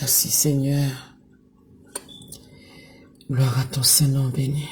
Merci Seigneur. Gloire à ton Saint-Nom béni.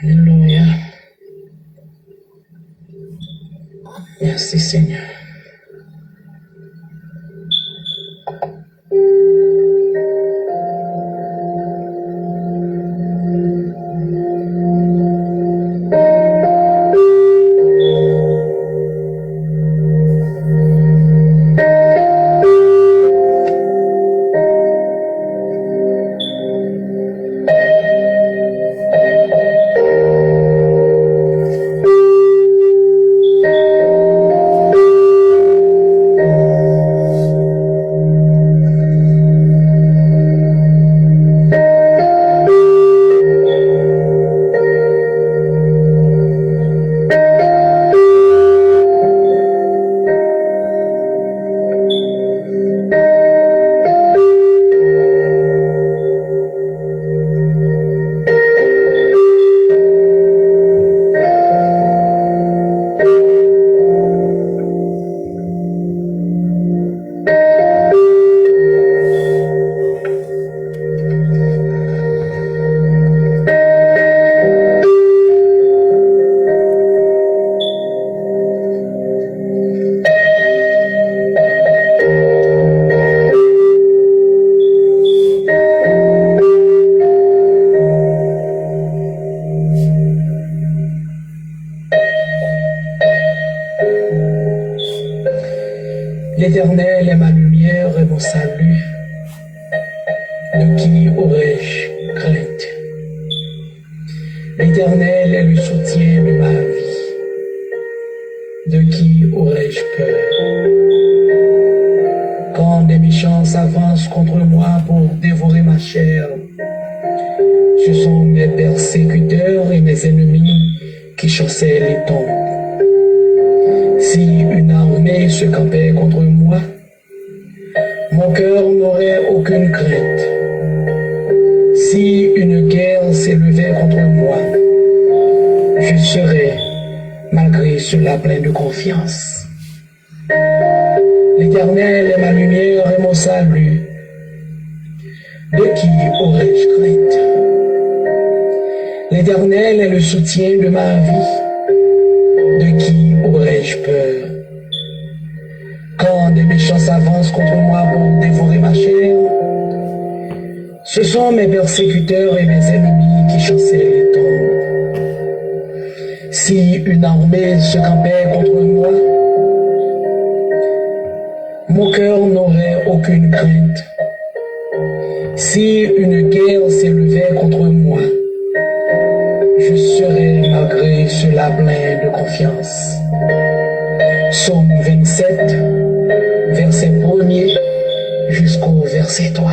Alléluia. Merci Seigneur. L'Éternel est ma lumière et mon salut. De qui aurais-je crainte? L'Éternel est le soutien de ma vie. De qui aurais-je peur? Quand des méchants s'avancent contre moi pour dévorer ma chair, ce sont mes persécuteurs et mes ennemis qui chassaient les tombes. Si une armée se campait contre moi, mon cœur n'aurait aucune crainte. Si une guerre s'élevait contre moi, je serais malgré cela plein de confiance. L'Éternel est ma lumière et mon salut. De qui aurais-je crainte? L'Éternel est le soutien de ma vie. De qui aurais-je peur? Quand des méchants s'avancent contre moi pour dévorer ma chair, ce sont mes persécuteurs et mes ennemis qui chassaient les tombes. Si une armée se campait contre moi, mon cœur n'aurait aucune crainte. Si une guerre s'élevait contre moi, je serais malgré cela plein de confiance. Psaume 27, verset 1er jusqu'au verset 3.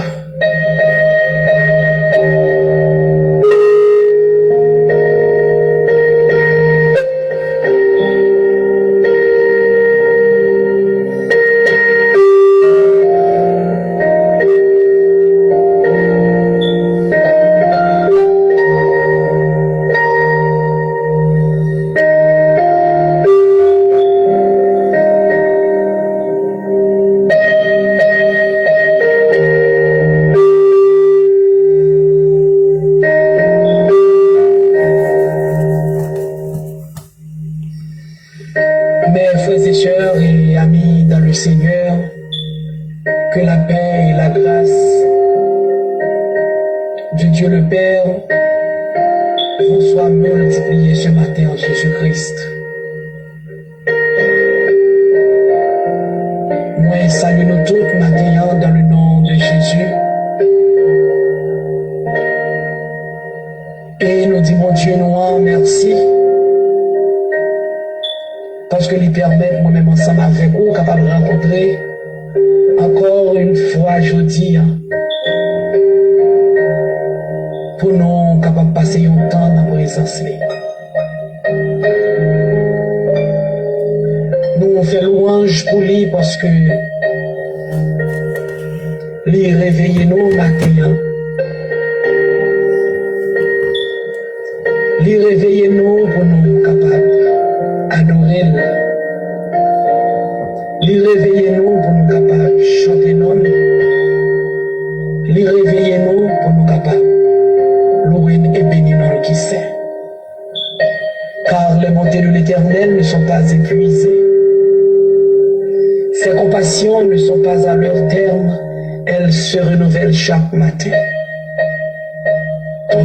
Chaque matin.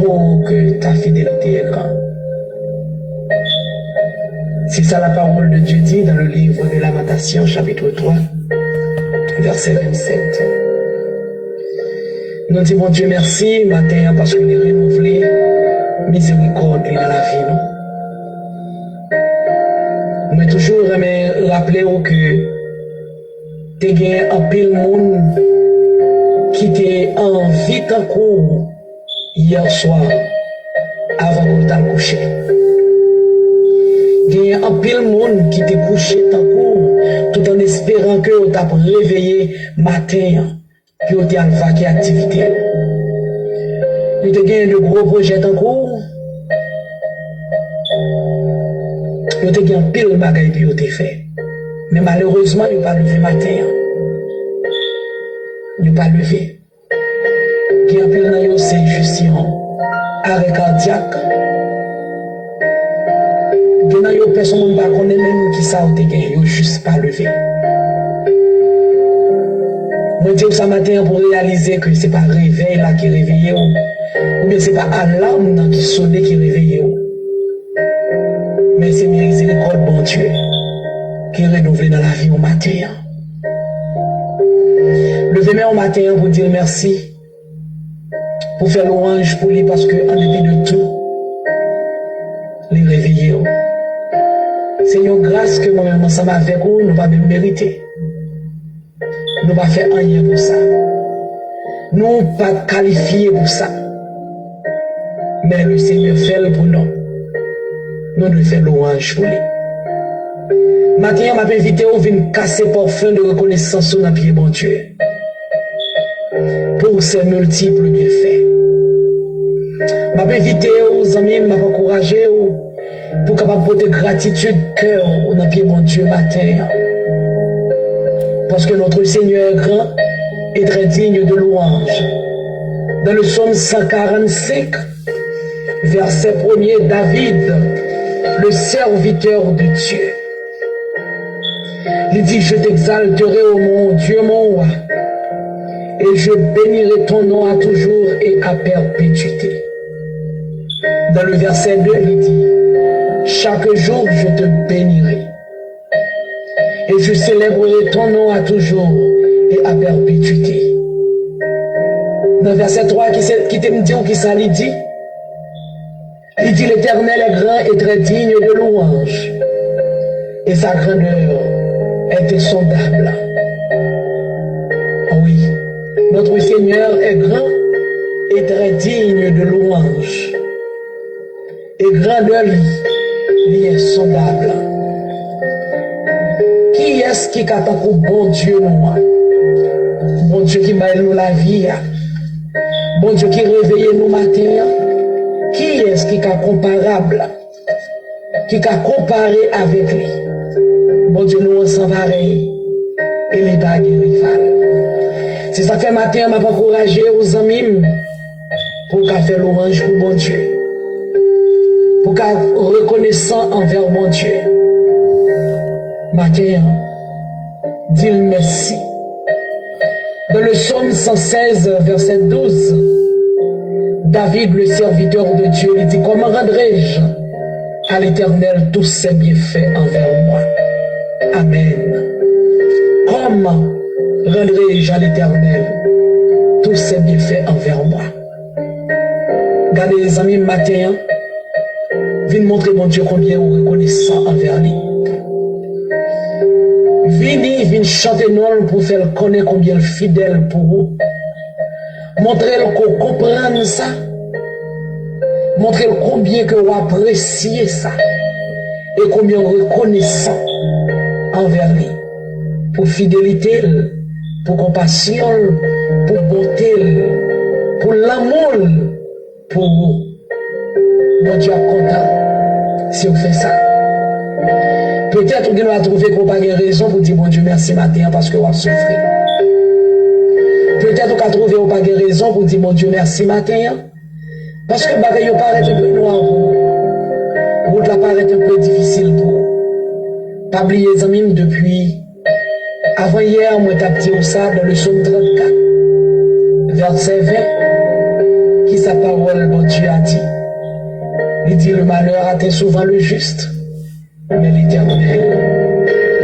Oh, que ta fidélité est grande. C'est ça la parole de Dieu dit dans le livre de Lamentation, chapitre 3, verset 27. Nous disons Dieu merci matin parce qu'il est renouvelé miséricorde dans la vie. Nous mais toujours aimé rappeler que tu as un pile monde qui t'est en vie en cours hier soir avant de t'en coucher. Il y a un pile monde qui t'est couché en cours tout en espérant que tu t'as réveillé matin puis tu as vaqué activité. Tu as gagné de gros projets en cours. Tu as gagné un pile bagaille puis tu as fait. Mais malheureusement, tu n'as pas levé matin. Tu n'as pas levé. Qui a pile dans c'est juste arrêt cardiaque. Qui n'a pas personne qui ne connaît même qui ça ou te gagné, il juste pas levé. Moi dis ça matin pour réaliser que c'est pas réveil là qui réveille ou bien c'est pas alarme qui sonne qui réveille. Mais c'est miséricorde bon Dieu qui est renouvelé dans la vie au matin. Levez-moi au matin pour dire merci, pour faire louange pour lui, parce que en dépit de tout, les réveiller. Seigneur, grâce que moi-même ensemble avec vous, nous ne va même mériter. Nous ne va faire rien pour ça. Nous ne pas qualifier pour ça. Mais le Seigneur fait le pour nous. Nous devons faire louange pour lui. Matin, je m'a invité à venir casser parfum de reconnaissance sur notre pied, bon Dieu. Pour ses multiples bienfaits. Je m'a invité aux amis, m'a encouragé pour capable porter gratitude, cœur, au notre pied, bon Dieu, matin. Parce que notre Seigneur est grand et très digne de louange. Dans le psaume 145, verset 1er, David, le serviteur de Dieu, il dit, je t'exalterai, ô mon Dieu, mon roi, et je bénirai ton nom à toujours et à perpétuité. Dans le verset 2, il dit, chaque jour je te bénirai, et je célébrerai ton nom à toujours et à perpétuité. Dans le verset 3, qui te me dit ou qui ça lui dit? Il dit, l'Éternel est grand et très digne de louange, et sa grandeur est insondable. Oh oui, notre Seigneur est grand et très digne de louange, et grandeur lui est insondable. Qui est-ce qui attend pour bon Dieu, moi? Bon Dieu qui m'a nous la vie, bon Dieu qui réveille nous matin. Qui est-ce qui est comparable, qui est comparé avec lui? Bon Dieu, nous ensemble pareil, et les bagues rival. C'est ça fait matin, m'a encouragé aux amis pour qu'à faire l'orange pour bon Dieu, pour qu'à reconnaissant envers mon Dieu. Matin, dis merci. Dans le psaume 116, verset 12, David, le serviteur de Dieu, il dit, comment rendrai-je à l'Éternel tous ses bienfaits envers moi? Amen. Comment rendrai-je à l'Éternel tous ses bienfaits envers moi? Regardez les amis matin, viens montrer mon Dieu combien vous reconnaissant envers lui. Viens chanter non pour faire connaître combien fidèle pour vous. Montrez-le qu'on comprenne ça. Montrez-le combien que vous appréciez ça. Et combien reconnaissant envers lui. Pour fidélité, pour compassion, pour beauté, pour l'amour, pour vous. Mon Dieu est content si vous faites ça. Peut-être que vous allez trouver qu'on n'a pas raison pour dire bon Dieu merci matin parce que vous avez souffert. Peut-être qu'on a trouvé ou pas de raison pour dire mon Dieu merci matin. Parce que bagaille paraît un peu noir pour vous. Route la paraît un peu difficile pour vous. Pas oublier les amis depuis avant hier, moi t'ai dit ça dans le psaume 34, verset 20, qui sa parole mon Dieu a dit. Il dit le malheur atteint souvent le juste, mais l'Éternel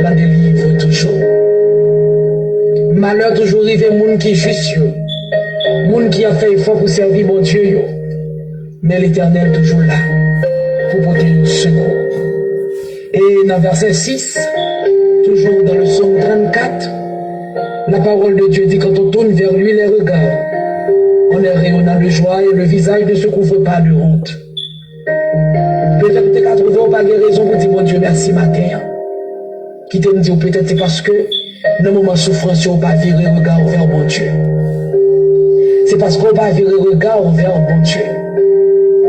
la délivre toujours. Malheur toujours arrive à moun qui est juste, moun qui a fait effort pour servir mon Dieu, mais l'Éternel toujours là pour porter le secours. Et dans verset 6, toujours dans le psaume 34, la parole de Dieu dit quand on tourne vers lui les regards, on est rayonnant de joie et le visage ne se couvre pas de honte. Peut-être que tu as trouvé pas de raison pour dire mon Dieu merci matin. Qui te me dit peut-être c'est parce que dans le moment de souffrance, on ne pas virer regard vers mon Dieu. C'est parce qu'on ne pas virer regard vers mon Dieu.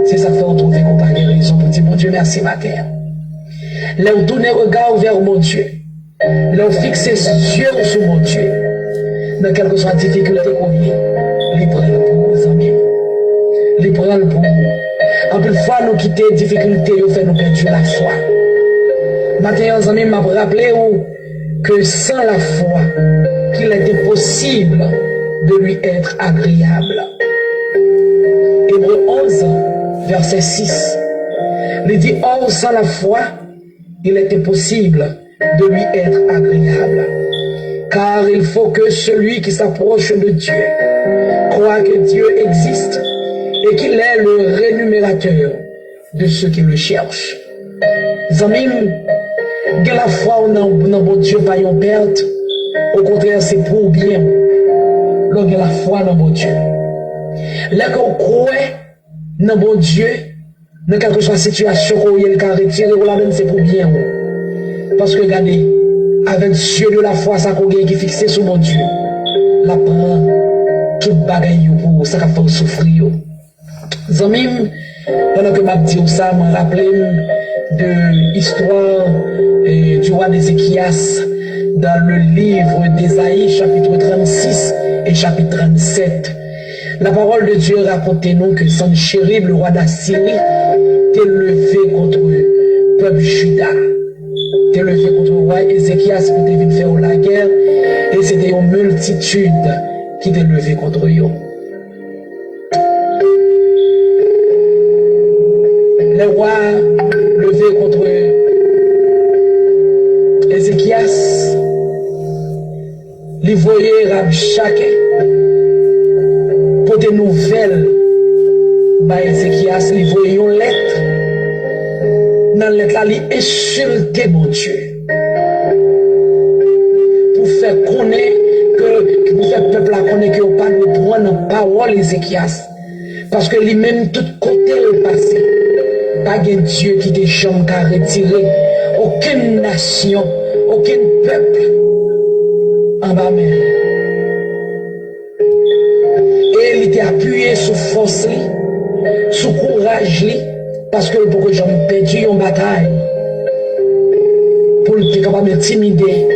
C'est ça que fait trouver qu'on pas de raison pour dire mon Dieu merci matin. Là où tourner regard vers mon Dieu. Là où fixer ses yeux sur mon Dieu. Dans quelle que soit la difficulté qu'on vit, les prendre pour nos amis. Les prendre pour nous. En plus de fois, nous quitter les difficultés, nous fait nous perdre la foi. Maintenant, les amis m'a rappelé que sans la foi, qu'il était possible de lui être agréable. Hébreux 11, verset 6. Il dit, or, sans la foi, il était possible de lui être agréable. Car il faut que celui qui s'approche de Dieu croit que Dieu existe et qu'il est le rémunérateur de ceux qui le cherchent. Zamim, que la foi dans bon Dieu pas une perte, au contraire c'est pour bien. Lorsque la foi dans bon Dieu. Là qu'on croit dans bon Dieu, dans quelque soit situation où il est retiré, ou là même c'est pour bien. Parce que regardez, avec Dieu de la foi, ça qu'on qui est fixé sur mon Dieu, la prend toute bagaille pour ça qu'on fait souffrir. Zamim, pendant que je dis ça, je me rappelle de l'histoire du roi d'Ézéchias dans le livre d'Ésaïe, chapitre 36 et chapitre 37. La parole de Dieu raconte-nous que Sanchérib, le roi d'Assyrie, t'est levé contre le peuple Juda. T'est levé contre le roi Ézéchias pour venir faire la guerre. Et c'était une multitude qui t'est levée contre eux. Les rois levés contre Ézéchias, les voyaient Rabshakeh pour des nouvelles. Ézéchias, les voyaient une lettre. Dans la lettre, il insultait mon Dieu. Pour faire connaître que, pour faire peuple à connaître que pas de prendre parole Ézéchias. Parce que lui-même, tout côté le passé. Pas de Dieu qui te jamais qu'à retirer aucune nation, aucun peuple en bas même. Et il était appuyé sur force, sur courage, parce que pour que j'en perdu une bataille, pour être capable d'intimider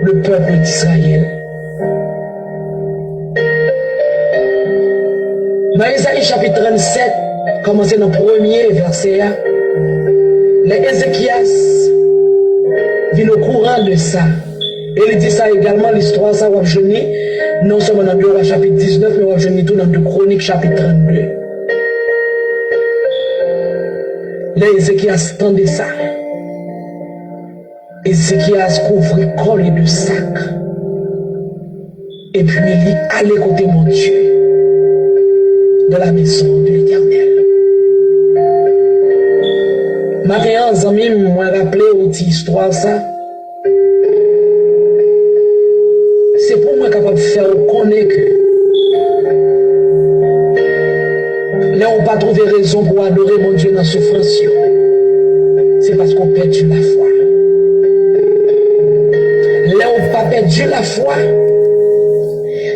le peuple d'Israël. Dans Isaïe chapitre 37, commencez dans le premier verset, les Ézéchias vient au courant de ça. Et il dit ça également, l'histoire, ça va venir, non seulement dans le chapitre 19, mais va venir tout dans le Chronique chapitre 32. Les Ézéchias tendaient ça. Ézéchias couvrit collé de sac. Et puis il allait côté mon Dieu, de la maison de l'Éternel. Maintenant, amis, moi rappelé une histoire ça. C'est pour moi capable de faire connaître que là on pas trouvé raison pour adorer mon Dieu dans la souffrance. C'est parce qu'on perdu la foi. Là on pas perdu la foi.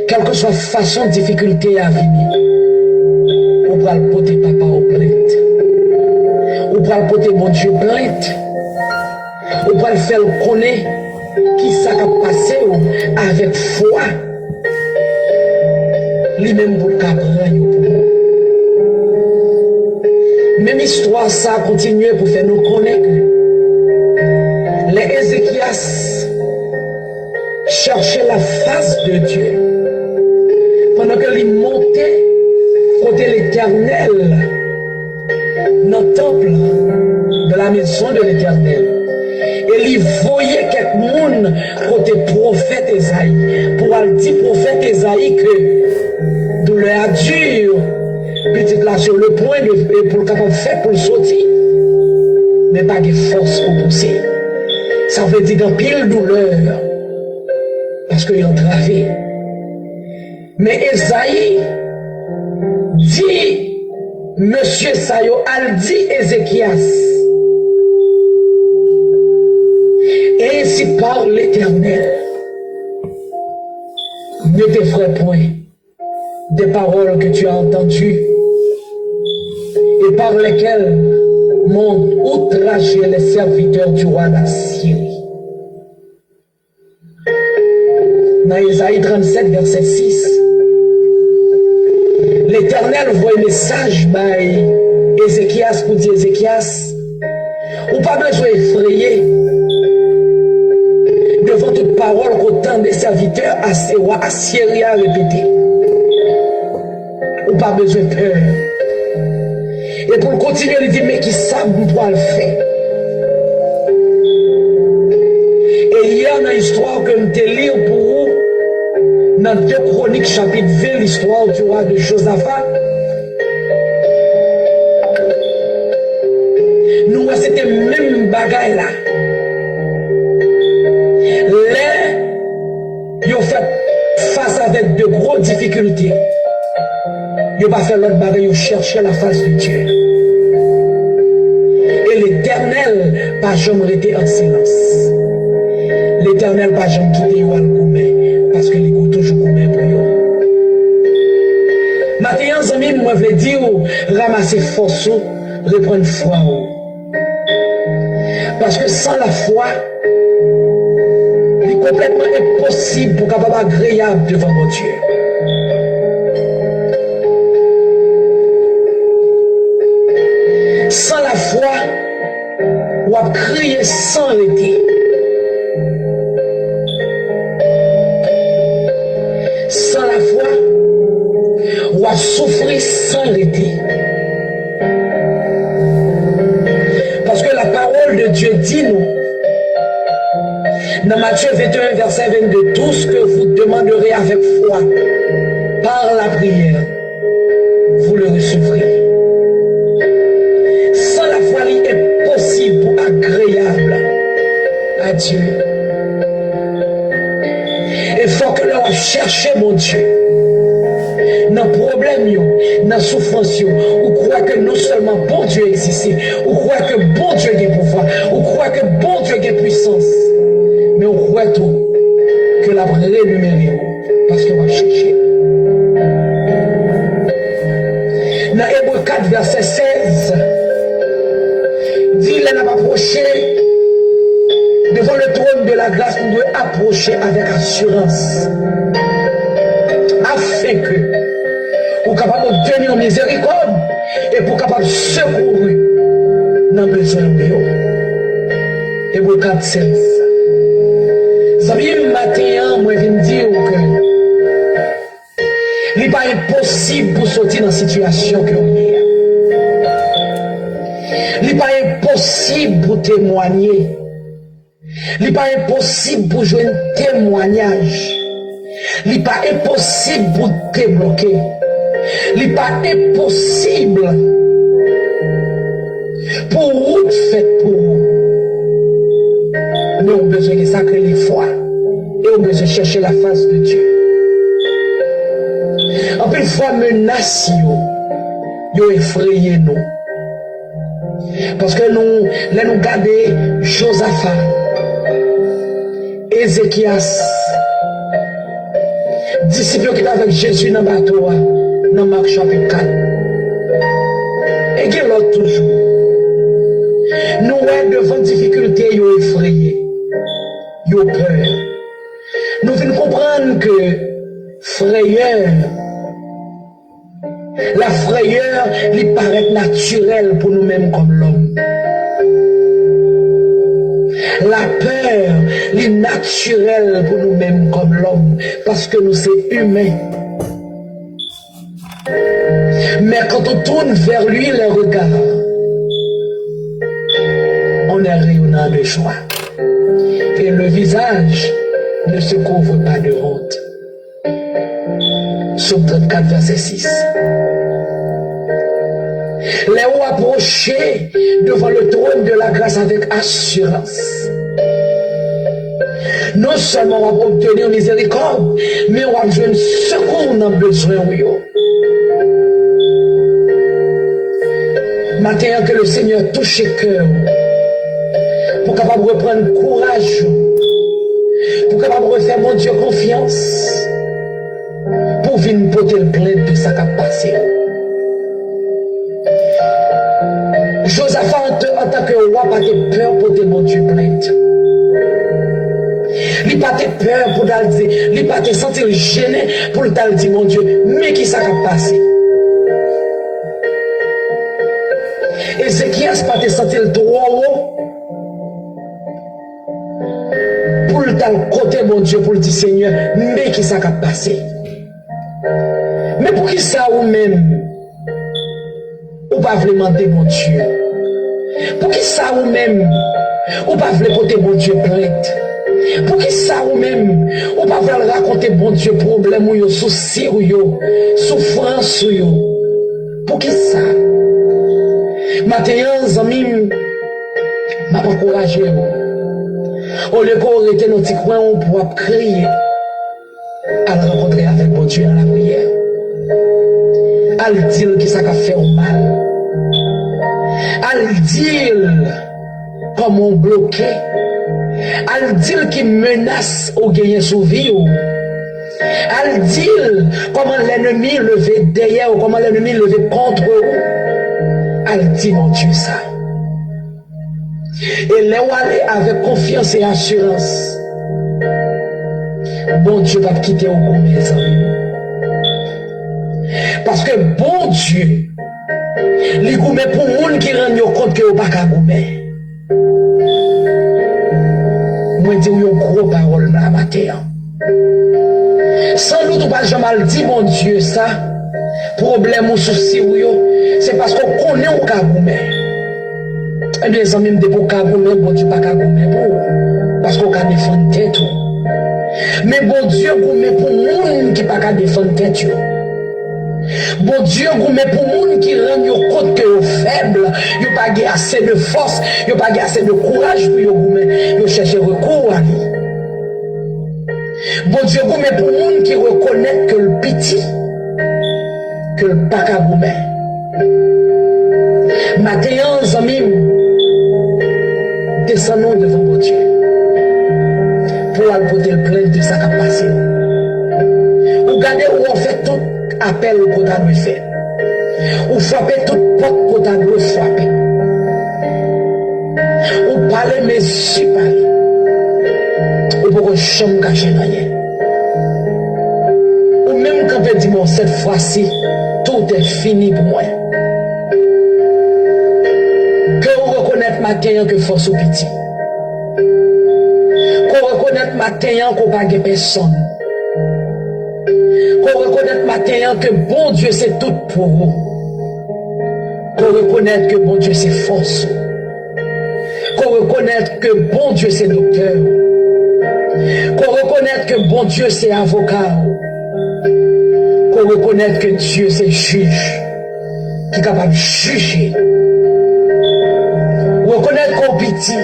Quelle que soit façon de difficulté à venir, on va le porter papa au plainte. On va le porter mon Dieu plainte. On va le faire connaître qui ça a passé avec foi. Lui-même pour le prendre. Même histoire ça continue pour faire nous connaître. Les Ézéchias cherchaient la face de Dieu. Pendant qu'il montait côté l'Éternel, dans le temple de la maison de l'Éternel. Et il voyait quelques monde côté prophète Esaïe. Pour aller dire prophète Esaïe que douleur dure, petit là sur le point de pour le capable faire pour le sortir, mais pas de force pour pousser. Ça veut dire dans pile douleur, parce qu'il est entravé. Mais Esaïe dit, Monsieur Sayo, al dit Ézéchias, et ainsi parle l'Éternel, ne t'effraie point des paroles que tu as entendues et par lesquelles m'ont outragé les serviteurs du roi d'Assyrie. Dans Isaïe 37, verset 6, l'Éternel voit un message par Ézéchias pour dire Ézéchias, ou pas besoin d'effrayer devant toute parole qu'autant des serviteurs Assyrie a répété. Ou pas besoin de peur. Et pour continuer, il dit, mais qui savent pourquoi le faire. Et il y a une histoire que me lire pour vous dans 2 Chroniques chapitre 20, l'histoire du roi de Josaphat. Nous, c'était même bagaille là. Ils ont fait face avec de grosses difficultés. Ils n'ont pas fait l'autre bagaille, ils ont cherché la face de Dieu. Et l'Éternel, pas jamais resté en silence. L'Éternel, pas jamais quitté ou al gourmet, parce que les goûts toujours gourmet pour eux. Maintenant, amis, moi, je veux dire, ramasser force, reprendre foi. Parce que sans la foi, il est complètement impossible pour capable agréable devant mon Dieu. Sans la foi, on va crier sans arrêter. Sans la foi, on va souffrir sans arrêter. Parce que la parole de Dieu dit nous, dans Matthieu 21, verset 22, tout ce que vous demanderez avec foi, par la prière, vous le recevrez. Sans la foi, il est possible ou agréable à Dieu. Il faut que l'on cherche mon Dieu. Dans le problème, dans la souffrance, ou croit que non seulement bon Dieu existe, ou croit que bon Dieu a pouvoir, ou croit que bon Dieu a puissance, mais on croit tout que la rémunérée, parce qu'on va chercher. Dans Hébreux 4, verset 16, dit qu'il n'a pas approché devant le trône de la grâce, on doit approcher avec assurance, afin que pour capable d'obtenir miséricorde et pour capable de secourir dans le besoin de Hébreux 4, 16. Amis, matin, moi, je viens dire que il n'est pas impossible pour sortir dans la situation que l'on est. Il n'est pas impossible pour témoigner. Il n'est pas impossible pour jouer un témoignage. Il n'est pas impossible pour te bloquer. Il n'est pas impossible pour vous faire pour vous. Nous avons besoin de sacrer les foi et nous avons besoin de chercher la face de Dieu. En plus, fois menace, nous effrayé nous. Parce que nous regardons Josaphat, Ézéchias, disciples qui étaient avec Jésus dans le bateau, dans Marc chapitre 4. Et qui l'autre toujours. Nous sommes devant difficulté, nous sommes effrayés, nous avons peur. Nous venons comprendre que frayeur, la frayeur, il paraît naturelle pour nous-mêmes comme l'homme. La peur, il est naturelle pour nous-mêmes comme l'homme, parce que nous sommes humains. Mais quand on tourne vers lui les regards, on est rayonnant de joie. Et le visage ne se couvre pas de honte. Psaume 34, verset 6. Les hauts approchés devant le trône de la grâce avec assurance. Non seulement on va obtenir miséricorde, mais on va besoin de secours dans le besoin. Maintenant que le Seigneur touche le cœur, pour capable reprendre courage, pour capable refaire mon Dieu confiance, pour venir porter le plainte de sa capacité. Josaphat, en tant que roi, n'a pas peur pour te mon Dieu plainte. Il n'a pas peur pour te dire, il n'a pas sentir gêné pour te dire, mon Dieu, mais qui ça va passer? Ézéchias n'a pas sentir trop haut pour le côté, mon Dieu, pour le dire, Seigneur, mais qui ça va passer? Mais pour qui ça ou même? Ou pas vraiment demander mon Dieu? Pour qui ça ou même? Ou pas voulez porter mon Dieu plainte? Pour qui ça ou même, on va pas raconter bon Dieu problème ou yo, souci ou yo, souffrance ou yo. Pour qui ça? Maintenant, amis, m'a encouragé. Au lieu qu'on arrête nos petits coins, on pourra crier à le rencontrer avec bon Dieu dans la prière. À le dire qui ça a fait au mal. À le dire comment on bloqué. À le dire qui menace au gagner sous vie. À le dire comment l'ennemi levé derrière ou comment l'ennemi levé contre vous. À le dire mon Dieu ça. Et là où aller avec confiance et assurance. Bon Dieu va quitter au goût, mes amis. Parce que bon Dieu, les goumets pour monde qui rendent compte que vous n'avez pas goumets. Moi, je dis une grosse parole dans la matin. Sans doute, pas jamais dit, mon Dieu, ça, problème ou souci, c'est parce qu'on connaît au goumets. Et bien, les amis me disent pour goumets, bon Dieu, pas goumets pour. Parce qu'on a défendu tête. Mais bon Dieu, goumets pour monde qui n'a pas défendre tête. Bon Dieu, goumets pour monde qui rend compte que vous faible, vous n'avez pas assez de force, vous n'avez pas assez de courage pour vous goumets, vous cherchez recours à lui. Bon Dieu, goumets pour monde qui reconnaît que le petit, que le pas goumets. Maintenant, amis, descendons devant mon Dieu. Pour apporter le plainte de sa capacité. Ou gardez où on fait tout appel qu'on a dû faire. Ou frapper toute porte qu'on a dû frapper. Ou parler mais si parler. Ou pour que chambre caché rien. Ou même quand on dit bon cette fois-ci, tout est fini pour moi. Que vous reconnaissez matin que force au petit. Qu'on reconnaisse matin qu'on n'a pas personne. Qu'on reconnaisse matin que bon Dieu c'est tout pour vous. Qu'on reconnaisse que bon Dieu c'est force. Qu'on reconnaisse que bon Dieu c'est docteur. Qu'on reconnaisse que bon Dieu c'est avocat. Qu'on reconnaisse que Dieu c'est juge. Qui est capable de juger. Reconnaître qu'on pitié.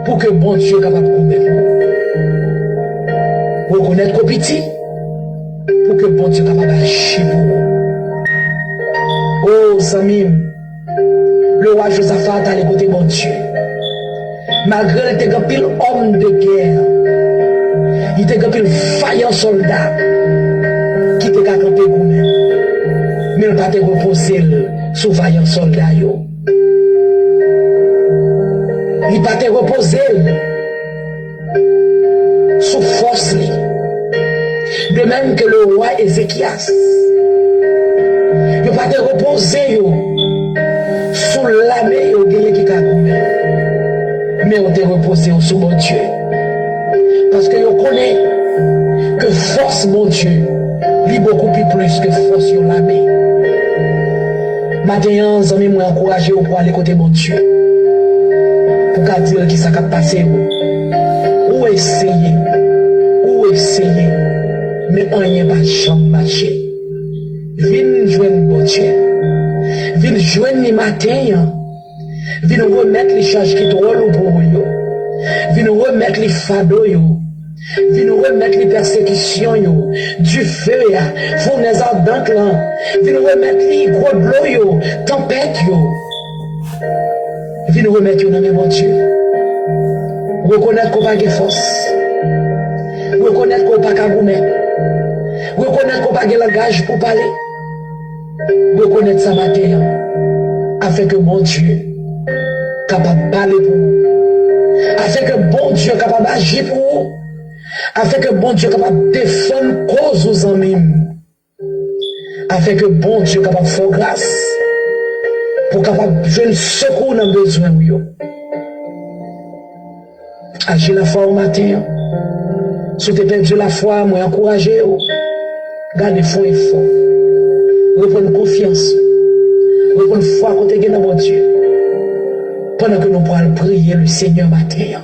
Pour que bon Dieu soit capable de commettre. Reconnaître qu'on pitié. Pour que bon Dieu soit capable d'agir. Oh, Samim, le roi Josaphat a écouté mon Dieu. Malgré qu'il était un pile homme de guerre, il était un pile vaillant soldat qui était campé gourmet. Mais il n'a pas reposé sous vaillant soldat. Il n'a pas reposé sous force. De même que le roi Ézéchias. Il n'a pas reposé sous l'armée qui a goûté. Mais on t'a reposé sous mon Dieu. Parce que on connaît que force mon Dieu lit beaucoup plus que force sur l'armée. Maintenant, amis, moi encouragé pour aller côté mon Dieu. Pour qu'à dire qui ça a passé ou essayer, mais on n'y a pas de chambre marché. Viens joindre mon Dieu. Viens joindre les matins. Viens remettre les charges qui te roulent pour vous. Viens remettre les fardeaux. Viens remettre les persécutions. Du feu, fournaise ardente. Viens remettre les gros blocs, tempête. Viens remettre dans mes mon Dieu. Reconnaître qu'on n'a pas de force. Reconnaître qu'on n'a pas de gourmet. Reconnaître qu'on n'a pas de langage pour parler. Reconnaître ça matin. Afin que mon Dieu capable de parler pour vous. Afin que bon Dieu capable d'agir pour vous. Afin que bon Dieu capable de défendre cause aux amis. Afin que bon Dieu capable de faire grâce. Pour capable de jouer secours dans le besoin. Agir la foi au matin. Si tu as perdu la foi, moi encourager. Gardez foi et fort. Reprendre confiance. Reprendre foi côté de mon Dieu. Pendant que nous pourrons prier le Seigneur matin.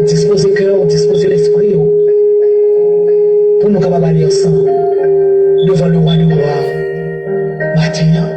disposer le cœur, disposer l'esprit, pour nous capables d'aller ensemble devant le roi du roi, matin.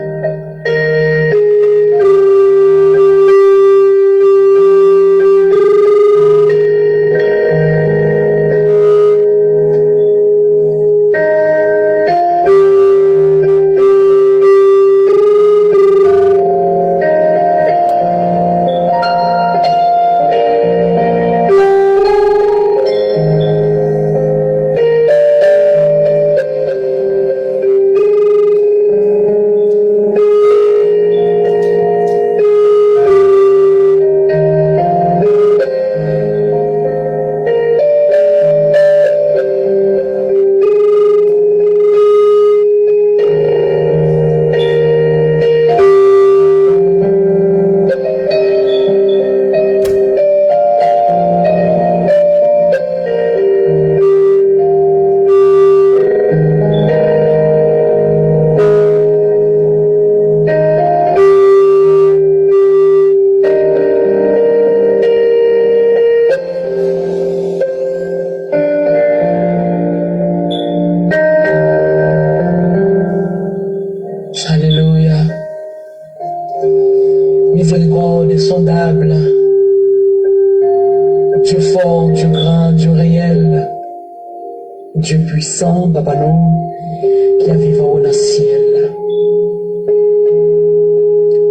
Miséricorde insondable, Dieu fort, Dieu grand, Dieu réel, Dieu puissant, Papa nous, qui a vivant dans le ciel.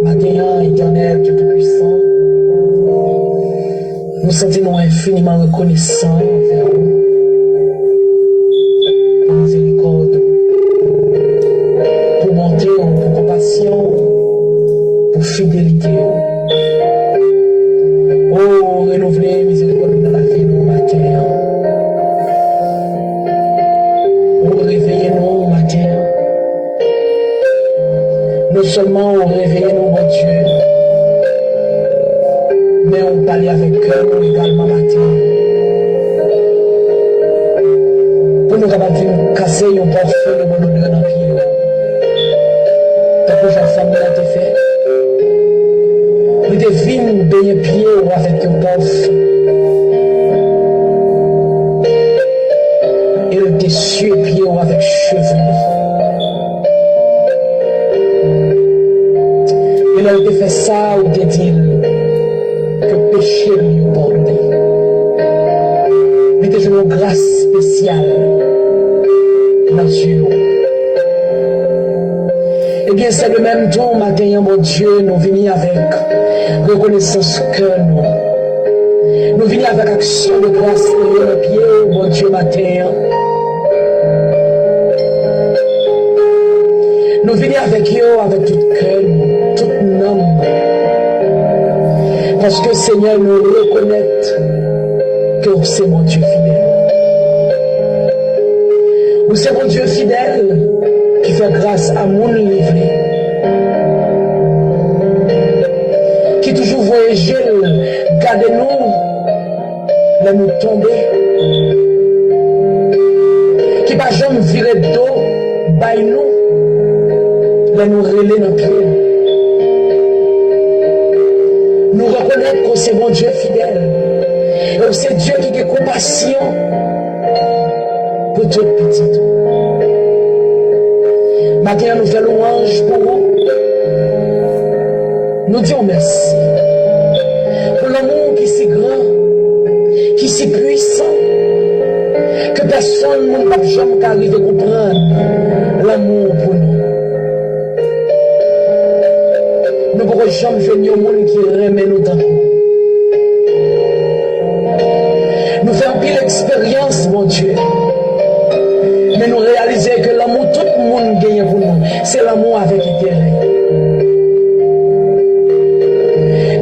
Matin, éternel, Dieu tout-puissant, nous sentons infiniment reconnaissants envers vous. Pour miséricorde, pour bonté, pour compassion, pour fidélité. Oh, renouveler miséricorde dans la vie de nos matins. Oh, réveillez-nous matin. Non seulement on réveille nous, mon Dieu, mais on parle avec eux également matin. Pour nous capables de casser un parfum de bon odeur dans le pied. Tant que j'ai femme de la fait. Nous devons baigner pied avec un parfum. Et le dessus pied avec cheveux. Et là, il fait ça ou te dit que péché lui pardonné. Il te joue une grâce spéciale dans Dieu. Eh bien, c'est le même temps, matin, mon Dieu, nous venons avec reconnaissance que nous. Nous venons avec action de grâce dans le pied, mon Dieu, matin. Nous venons avec eux, avec tout cœur, tout nom. Parce que Seigneur, nous reconnaît que c'est mon Dieu fidèle. Nous sommes mon Dieu fidèle qui fait grâce à mon livré. Qui toujours voyage, gardez-nous, là nous tomber. Qui pas jamais virer dos, baille nous, là nous relais nos pieds. Nous reconnaître que c'est mon Dieu fidèle. Et c'est Dieu qui a compassion pour tout petit. Maintenant, nous faisons louange pour vous. Nous disons merci pour l'amour qui est si grand, qui est si puissant, que personne ne peut jamais arriver à comprendre l'amour pour nous. Nous ne pouvons jamais venir au monde qui remet nous dans nous. Nous faisons pile expérience, mon Dieu. Mais nous réalisons que l'amour, tout le monde gagne pour nous. C'est l'amour avec intérêt.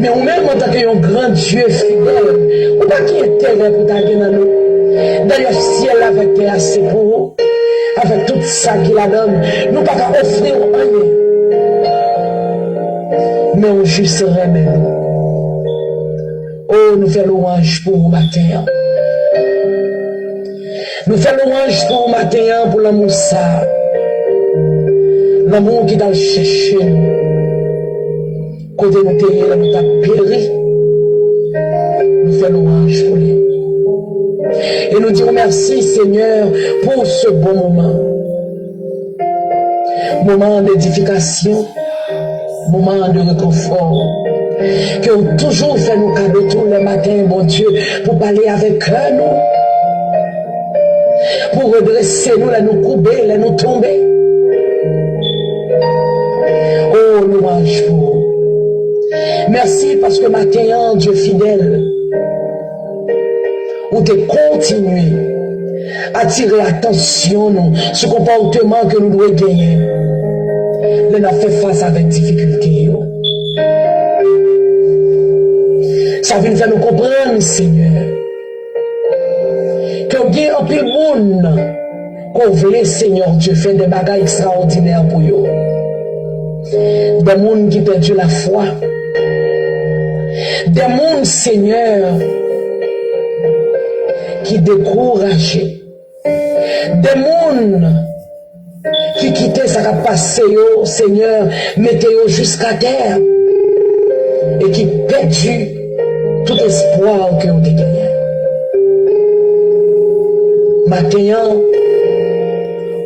Mais ou même en tant qu'un grand Dieu fidèle, ou pas qui intérêt pour t'aider dans nous. D'ailleurs, ciel avec tes assez pour vous, avec tout ça qu'il a donné, nous ne pouvons pas offrir rien. Mais on juste remet nous. Oh, nous faisons louange pour vous matin. Nous faisons louange pour vous matin pour l'amour ça. L'amour qui doit chercher nous. Côté nous terre, nous t'a péri. Nous fait louange pour lui. Et nous disons merci, Seigneur, pour ce bon moment. Moment d'édification, moment de réconfort, que vous toujours fait nos cadeaux tous les matins, bon Dieu, pour parler avec nous, pour redresser nous, là nous couper, là nous tomber. Oh, louange pour vous. Merci parce que matin, Dieu fidèle, où tu continué à attirer l'attention nous, ce comportement que nous devons gagner. Nous avons fait face avec difficulté. Ça vient faire nous comprendre, Seigneur, que bien en plus monde qu'on voulait, Seigneur Dieu, faire des bagages extraordinaires pour eux. Des mondes qui perdent la foi. Des mondes, Seigneur, qui découragent. Des mondes qui quittaient ça qui passé, Seigneur, mettez jusqu'à terre. Et qui perdent tout espoir que vous avez gagné. Maintenant,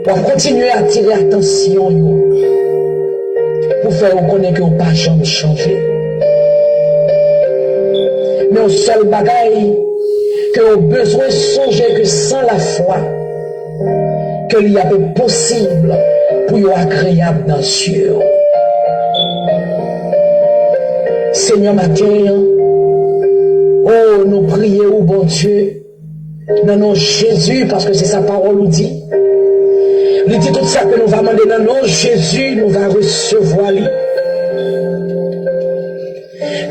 pour continuer à attirer l'attention, pour faire reconnaître que vous n'avez pas jamais changé. Mais au seul bagaille que vous avez besoin de songer que sans la foi, qu'il y a possible pour vous agréable dans Dieu. Seigneur, matin, oh, nous prions, bon Dieu, dans le nom de Jésus, parce que c'est sa parole nous dit. Il dit tout ça que nous va demander dans le nom de Jésus, nous va recevoir.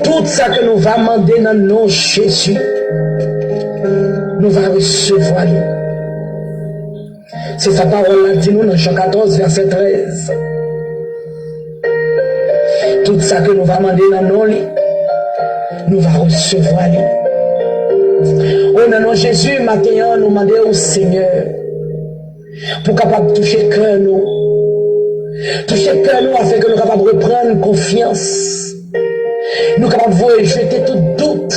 Tout ça que nous va demander dans le nom de Jésus, nous va recevoir. C'est sa parole là, dit-nous dans Jean 14, verset 13. Tout ça que nous va demander dans le nom, nous va recevoir. Oh, dans le nom de Jésus, maintenant, nous demandons au Seigneur pour capable toucher le cœur nous. Toucher le cœur nous afin que nous capables de reprendre confiance. Nous capables de jeter tout doute.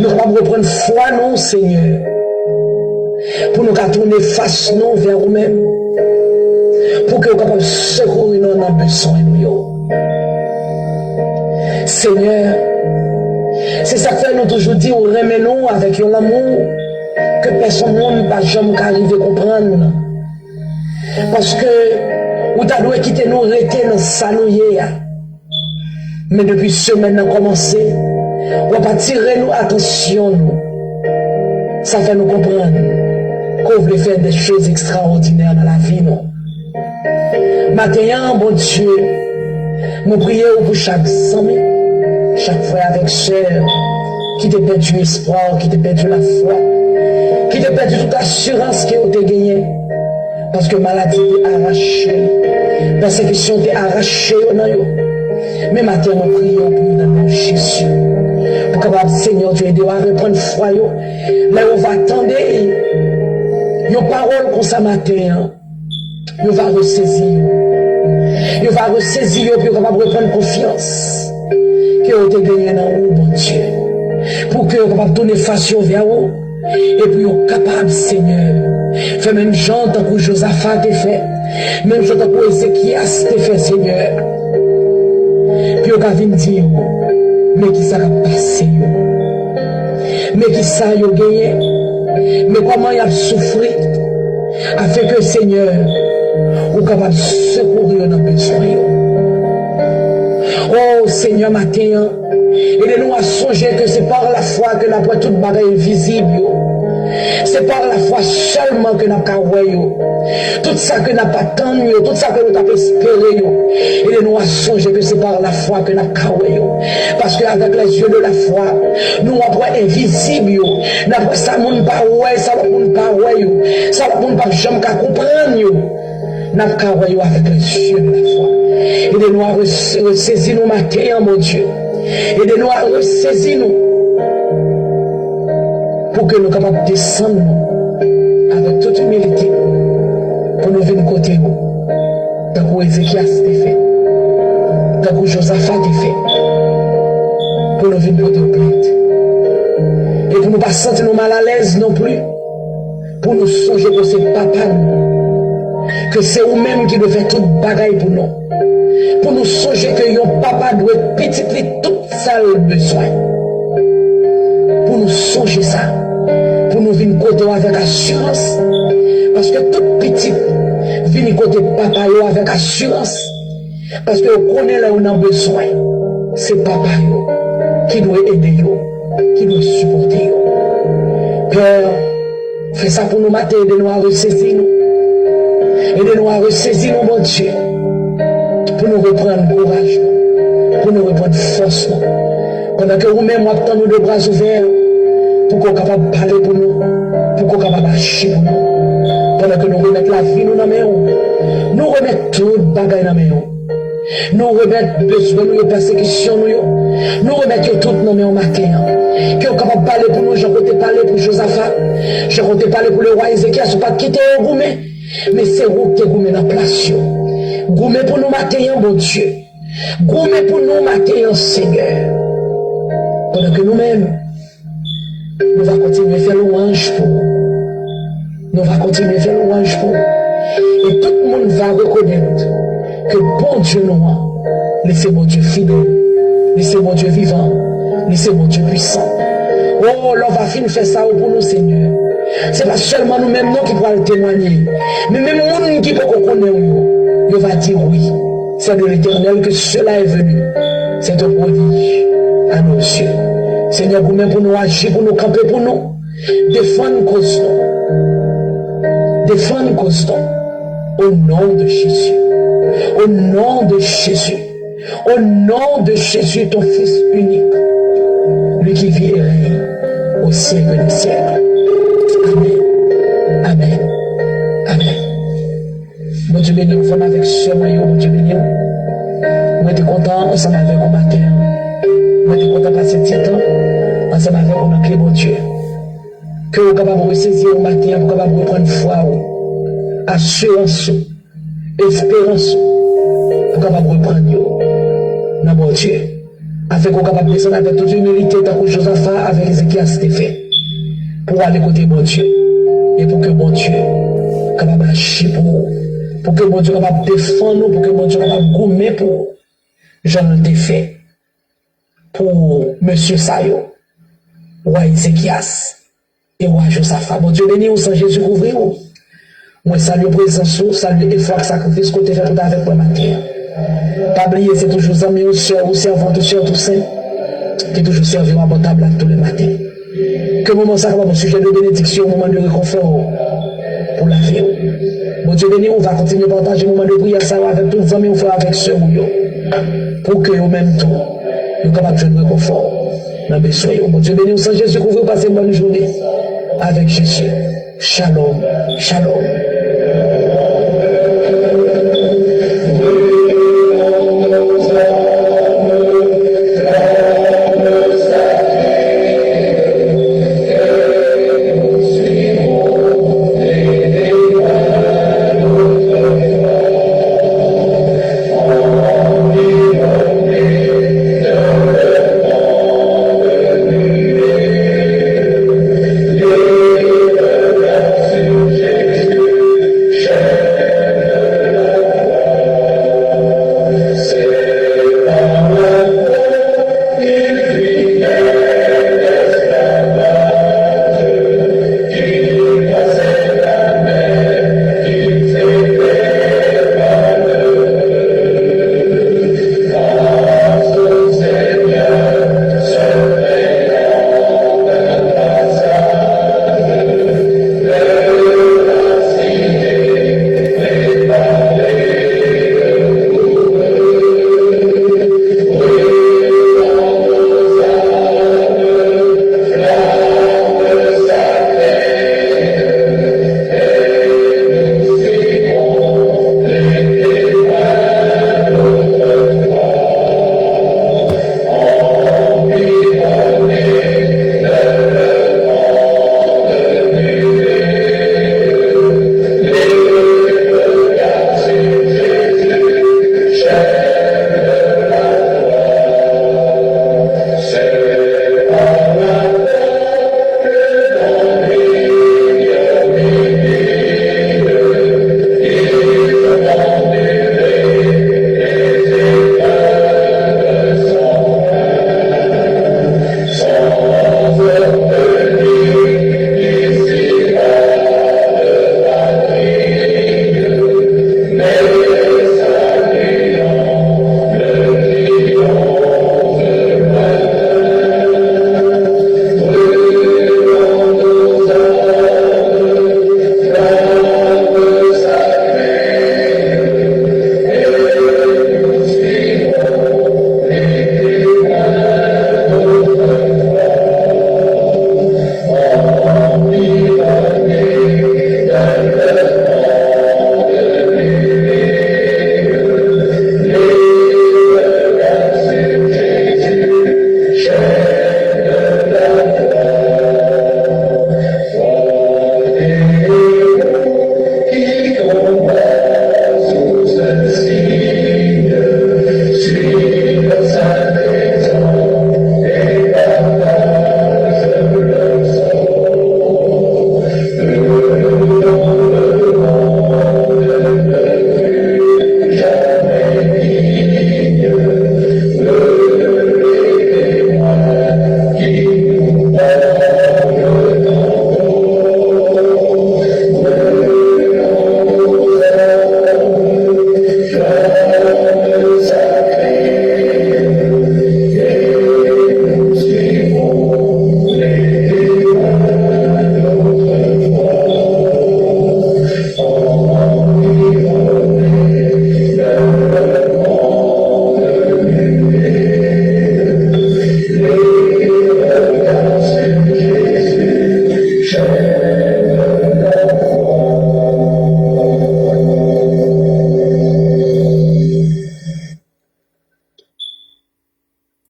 Nous capables de reprendre foi nous, Seigneur. Pour nous tourner face nous vers nous-mêmes. Pour que nous capables de secourir nous dans besoin nous. Seigneur, c'est ça que nous toujours dit, on remet nous avec l'amour que personne ne va jamais arriver à comprendre. Parce que vous avez quitté nous, rester dans ça nous. Mais depuis semaine, on a commencé, on va tirer nous attention. Ça fait nous comprendre qu'on veut faire des choses extraordinaires dans la vie. Maintenant, bon Dieu, nous prions pour chaque ami, chaque frère avec sœur, qui t'a perdu l'espoir, qui t'a perdu la foi, qui t'a perdu toute assurance qui a été gagnée. Parce que maladie est arrachée, persécution est arrachée. Mais maintenant, nous prions pour nous dans le nom de Jésus. Pour que Seigneur Dieu aider à reprendre foi. Là, on va attendre nos paroles comme ça matin. On va ressaisir. On va ressaisir pour reprendre confiance. Que vous avez gagné dans vous, bon Dieu. Pour que vous puissiez donner face vers vous. Et puis vous êtes capable, Seigneur. Fait même gens tant que Josaphat a fait. Même gens tant que Ézéchias a fait, Seigneur. Puis vous avez dit, mais qui ça va passer? Mais qui ça a gagné? Mais comment il a souffert? Afin que, Seigneur, vous capable de secourir dans le besoin. Oh Seigneur, matin, aidez-nous à songer que c'est par la foi que nous avons toute bagaille visible. C'est par la foi seulement que nous avons tout ça que nous n'avons pas attendu, tout ça que nous avons espéré. Aidez-nous à songer que c'est par la foi que nous avons. Parce qu'avec les yeux de la foi, nous avons invisible. Nous avons ça, nous ne pas ouais, ça va nous pas ouais, ça va nous pas jamais comprendre. Nous avons avec les yeux de la foi. Aidez-nous à ressaisir nos matins, mon Dieu. Aidez-nous à ressaisir nous. Pour que nous capables de descendre avec toute humilité. Pour nous venir côté nous. Tant que Ézéchias a fait. Tant que Josaphat a fait. pour nous venir côté au plainte. Et pour nous pas sentir nous mal à l'aise non plus. Pour nous songer que c'est papa nous. Que c'est vous-même qui devez faire toute bagaille pour nous. Pour nous songer que yon papa doit être petit, tout ça le besoin. Pour nous songer ça. Pour nous venir côté avec assurance. Parce que tout petit vient côté papa yo avec assurance. Parce que vous connaissez là où on a besoin. C'est papa yo qui doit aider yo, qui doit supporter yo. Père, fais ça pour nous mater, aidez-nous à ressaisir nous. Aidez-nous à ressaisir nous, mon Dieu. Pour nous reprendre courage, pour nous reprendre force. Pendant que vous-même, vous attendez nos bras ouverts, pour qu'on soit capable de parler pour nous, pour qu'on soit capable de marcher pour nous. Pendant que nous remettons la vie nous dans les mains, nous remettons tout le bagage dans les mains. Nous remettons besoin de persécution, nous remettons tout dans les mains matin. Que nous sommes capables de parler pour nous, j'en comptais parler pour Josaphat, j'en comptais parler pour le roi Ézéchias, je ne pas quitter au gourmet, mais c'est vous qui gourmet dans la place. Gourmet pour nous matin, bon Dieu. Gourmet pour nous matin, Seigneur. Pendant que nous-mêmes, nous allons continuer à faire louange pour vous. Nous allons continuer à faire louange pour vous. Et tout le monde va reconnaître que bon Dieu nous a. Laissez mon Dieu fidèle. Laissez mon Dieu vivant. Laissez mon Dieu puissant. Oh, l'on va finir faire ça pour nous, Seigneur. C'est pas seulement nous-mêmes qui pourrons le témoigner. Mais même nous qui pouvons connaître, il va dire oui. C'est de l'Éternel que cela est venu. C'est un prodige à nos yeux. Seigneur, vous-même pour nous agir, pour nous camper, pour nous défendre cause. Défendre cause. Au nom de Jésus. Au nom de Jésus. Au nom de Jésus, ton Fils unique. Lui qui vit et règne au siècle des siècles. Amen. Amen. Amen. Mon Dieu béni, nous sommes avec ce maillot, mon Dieu béni. Moi, je suis content ensemble avec vous matin. Moi, je suis content de passer ce temps ensemble avec vous dans mon Dieu. Que vous soyez capable de ressaisir au matin, vous soyez capable de reprendre foi, assurance, espérance, vous soyez capable de reprendre dans mon Dieu. Afin que vous soyez capable de descendre avec toute humilité, tant que Josaphat avec Ézéchias c'était fait. Pour aller côté mon Dieu. Et pour que mon Dieu soit capable d'agir pour vous. Pour que mon Dieu soit capable de défendre nous, pour que mon Dieu soit capable de gommer pour vous. J'en ai fait pour Monsieur Sayo, roi Ézéchias et roi Josaphat. Mon Dieu béni, ou sans Jésus couvrir. Moi, salue présence, salue effort, sacrifice que tu fais tout avec moi matin. Pas oublier, c'est toujours amis ou soeur ou servant ou soeur tout saint qui toujours servi à bonne table tous les matins. Que moment ça va mon sujet de bénédiction, moment de réconfort pour la vie. Mon Dieu béni, on va continuer à partager le moment de prière ça avec tous les amis ou frères avec soeur ou pour que au même temps, nous capables de jouer réconfort dans le besoin. Mon Dieu béni, sans Jésus, que vous passez une bonne journée avec Jésus. Shalom, shalom.